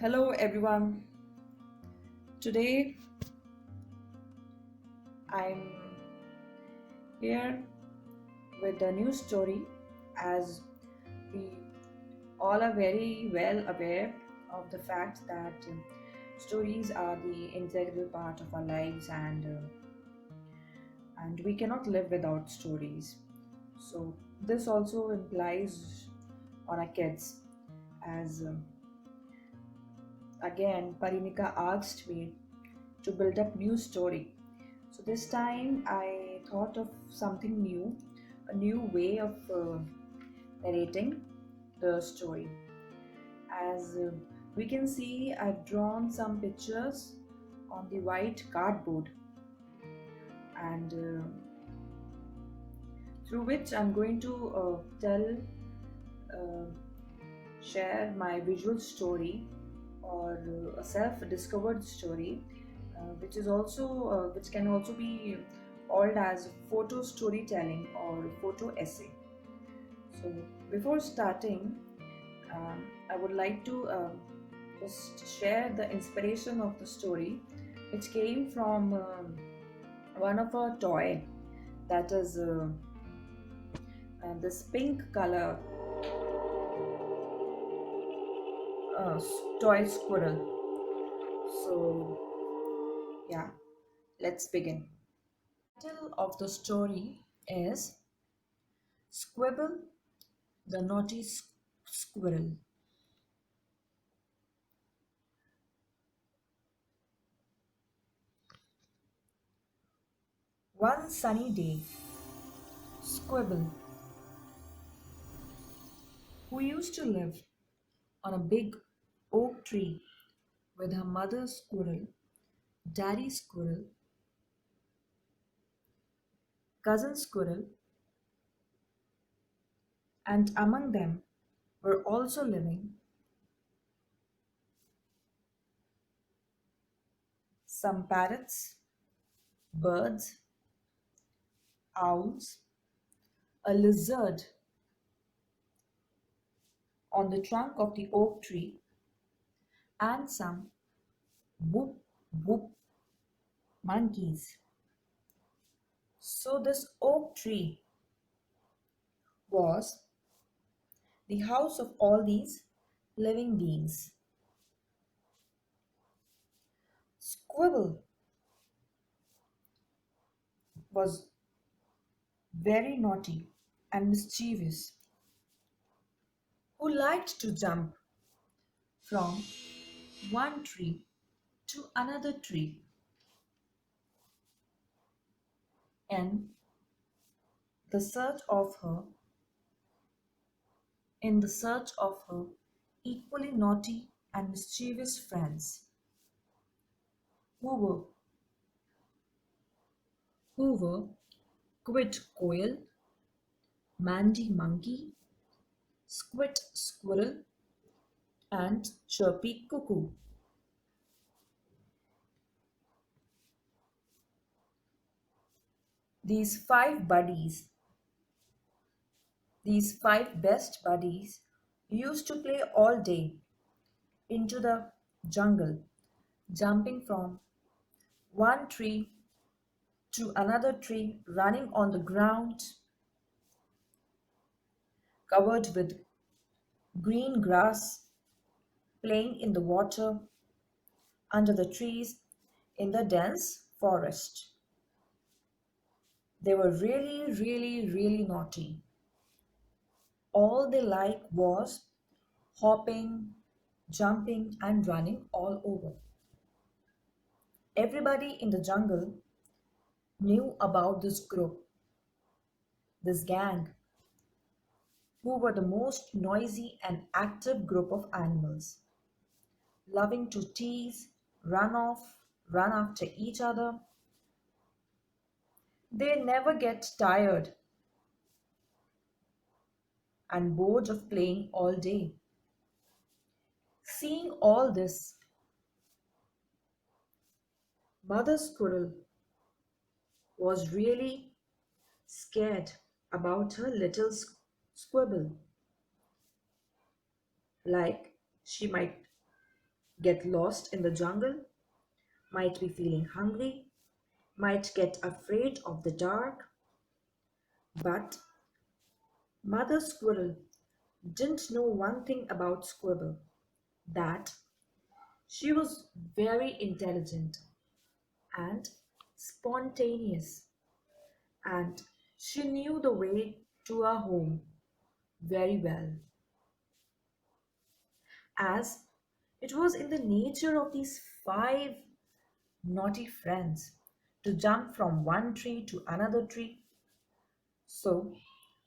Hello everyone. Today I'm here with a new story, as we all are very well aware of the fact that stories are the integral part of our lives, and we cannot live without stories. So this also implies on our kids, as again Parinika asked me to build up new story. So this time I thought of something new, a new way of narrating the story. As we can see, I've drawn some pictures on the white cardboard, and through which I'm going to uh, share my visual story, or a self-discovered story, which can also be called as photo storytelling or photo essay. So before starting, I would like to just share the inspiration of the story, which came from one of our toy, that is this pink color toy squirrel. So yeah, let's begin. The title of the story is Squibble, the naughty squirrel. One sunny day, Squibble, who used to live on a big oak tree with her mother squirrel, daddy squirrel, cousin squirrel, and among them were also living some parrots, birds, owls, a lizard on the trunk of the oak tree, and some whoop whoop monkeys. So, this oak tree was the house of all these living beings. Squibble was very naughty and mischievous, who liked to jump from one tree to another tree, and the search of her in the search of her equally naughty and mischievous friends, who were who were Quit Quail, Mandy Monkey, Squid Squirrel, and Chirpy Cuckoo. These five buddies, these five best buddies, used to play all day into the jungle, jumping from one tree to another tree, running on the ground covered with green grass, playing in the water, under the trees, in the dense forest. They were really, really, really naughty. All they liked was hopping, jumping, and running all over. Everybody in the jungle knew about this group, this gang, who were the most noisy and active group of animals, loving to tease, run off, run after each other. They never get tired and bored of playing all day. Seeing all this, Mother Squirrel was really scared about her little squibble, like she might get lost in the jungle, might be feeling hungry, might get afraid of the dark. But Mother Squirrel didn't know one thing about Squibble, that she was very intelligent and spontaneous, and she knew the way to her home very well, as it was in the nature of these five naughty friends to jump from one tree to another tree. So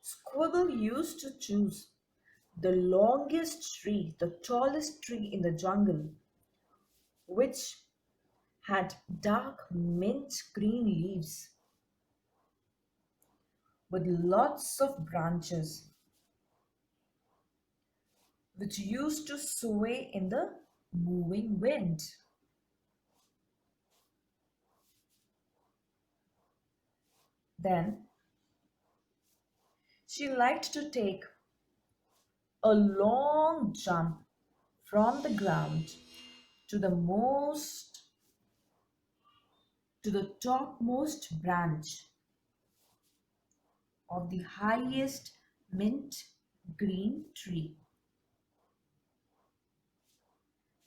Squibble used to choose the longest tree, the tallest tree in the jungle, which had dark mint green leaves with lots of branches, which used to sway in the moving wind. Then she liked to take a long jump from the ground to the most to the topmost branch of the highest mint green tree.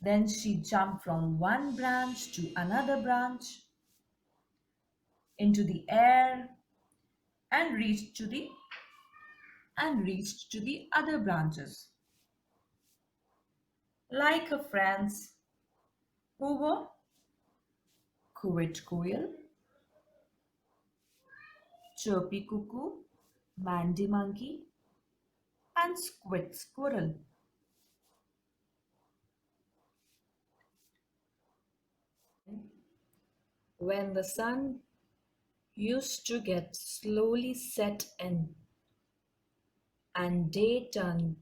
Then she jumped from one branch to another branch into the air and reached to the other branches, like her friends who were Quit Quail, Chirpy Cuckoo, Mandy Monkey, and Squid Squirrel. When the sun used to get slowly set in and day turned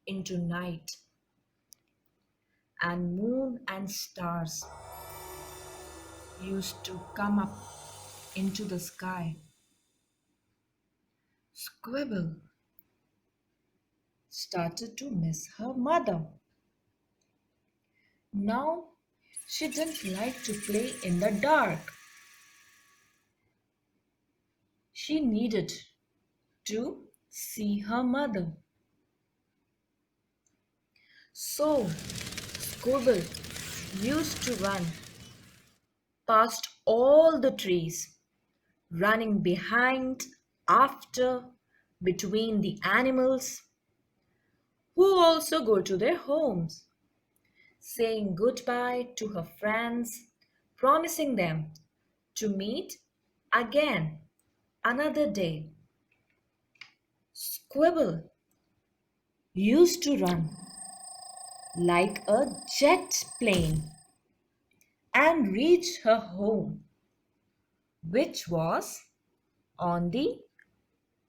into night, and moon and stars used to come up into the sky, Squibble started to miss her mother. Now she didn't like to play in the dark. She needed to see her mother. So Squibble used to run past all the trees, running behind, after, between the animals who also go to their homes, saying goodbye to her friends, promising them to meet again another day. Squibble used to run like a jet plane and reach her home, which was on the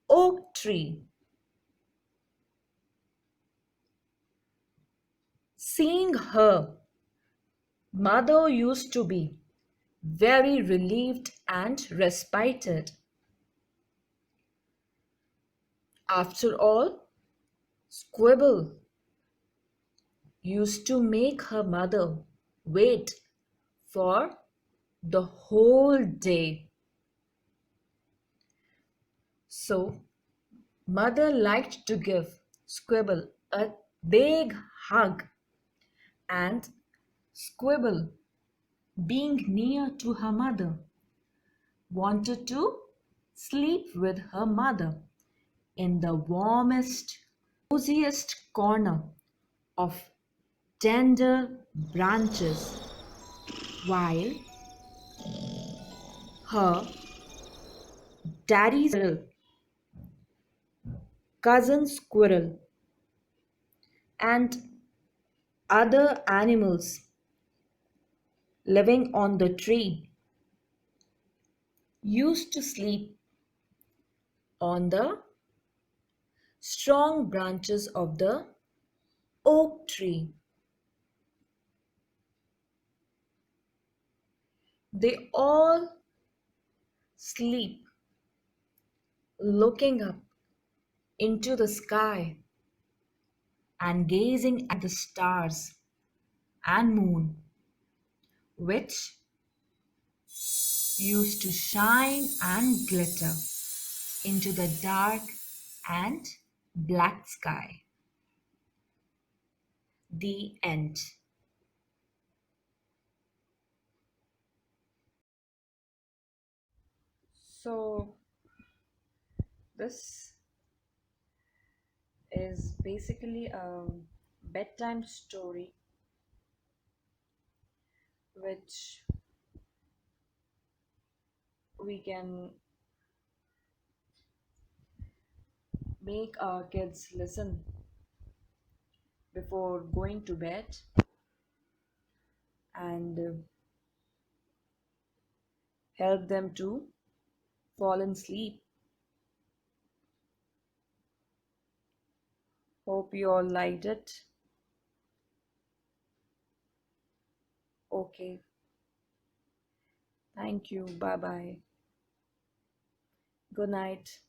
oak tree. Seeing her mother used to be very relieved and respited. After all, Squibble used to make her mother wait for the whole day. So, mother liked to give Squibble a big hug, and Squibble, being near to her mother, wanted to sleep with her mother in the warmest, coziest corner of tender branches, while her daddy squirrel, cousin squirrel, and other animals living on the tree used to sleep on the strong branches of the oak tree. They all sleep looking up into the sky and gazing at the stars and moon, which used to shine and glitter into the dark and black sky. The end. So, this is basically a bedtime story which we can make our kids listen before going to bed and help them to fall in sleep. Hope you all liked it. Okay, thank you. Bye bye. Good night.